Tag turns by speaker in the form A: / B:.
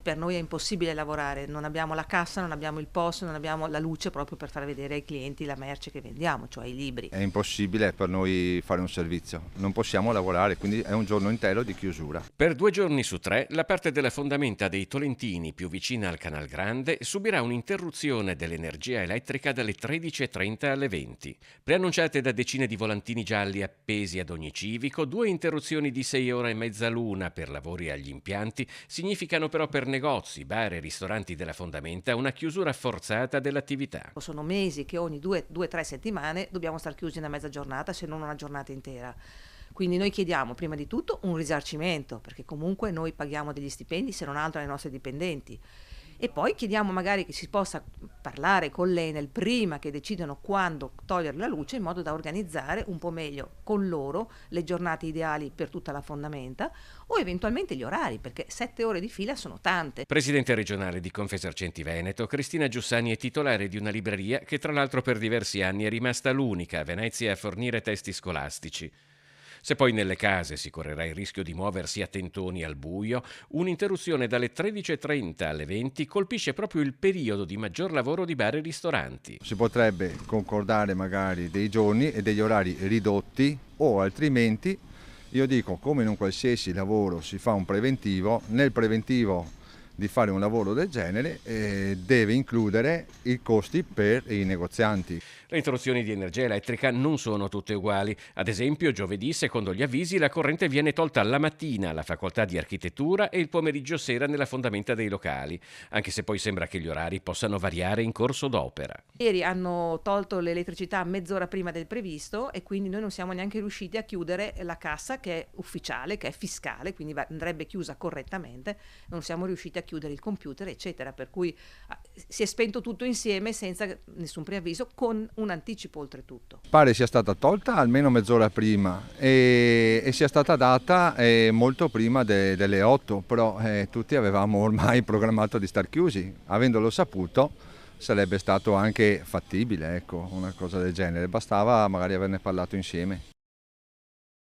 A: per noi è impossibile lavorare, non abbiamo la cassa, non abbiamo il posto, non abbiamo la luce proprio per far vedere ai clienti la merce che vendiamo, cioè i libri.
B: È impossibile per noi fare un servizio, non possiamo lavorare, quindi è un giorno intero di chiusura.
C: Per 2 giorni su 3 la parte della fondamenta dei Tolentini più vicina al Canal Grande subirà un'interruzione dell'energia elettrica dalle 13:30 alle 20. Preannunciate da decine di volantini gialli appesi ad ogni civico, 2 interruzioni di 6 ore e mezza l'una per lavori agli impianti significano però per negozi, bar e ristoranti della fondamenta una chiusura forzata dell'attività.
A: Sono mesi che ogni 2-3 settimane dobbiamo star chiusi una mezza giornata, se non una giornata intera. Quindi noi chiediamo prima di tutto un risarcimento, perché comunque noi paghiamo degli stipendi, se non altro ai nostri dipendenti. E poi chiediamo magari che si possa parlare con l'Enel prima che decidano quando togliere la luce, in modo da organizzare un po' meglio con loro le giornate ideali per tutta la fondamenta, o eventualmente gli orari, perché 7 ore di fila sono tante.
C: Presidente regionale di Confesercenti Veneto, Cristina Giussani è titolare di una libreria che tra l'altro per diversi anni è rimasta l'unica a Venezia a fornire testi scolastici. Se poi nelle case si correrà il rischio di muoversi a tentoni al buio, un'interruzione dalle 13:30 alle 20 colpisce proprio il periodo di maggior lavoro di bar e ristoranti.
B: Si potrebbe concordare magari dei giorni e degli orari ridotti, o altrimenti, io dico, come in un qualsiasi lavoro si fa un preventivo, nel preventivo di fare un lavoro del genere deve includere i costi per i negozianti.
C: Le interruzioni di energia elettrica non sono tutte uguali. Ad esempio, giovedì, secondo gli avvisi, la corrente viene tolta la mattina alla facoltà di architettura e il pomeriggio sera nella fondamenta dei locali, anche se poi sembra che gli orari possano variare in corso d'opera.
A: Ieri hanno tolto l'elettricità mezz'ora prima del previsto e quindi noi non siamo neanche riusciti a chiudere la cassa che è ufficiale, che è fiscale, quindi andrebbe chiusa correttamente, non siamo riusciti a chiudere il computer, eccetera, per cui si è spento tutto insieme senza nessun preavviso, con un anticipo oltretutto.
B: Pare sia stata tolta almeno mezz'ora prima e sia stata data molto prima delle 8, però tutti avevamo ormai programmato di star chiusi. Avendolo saputo sarebbe stato anche fattibile, ecco, una cosa del genere, bastava magari averne parlato insieme.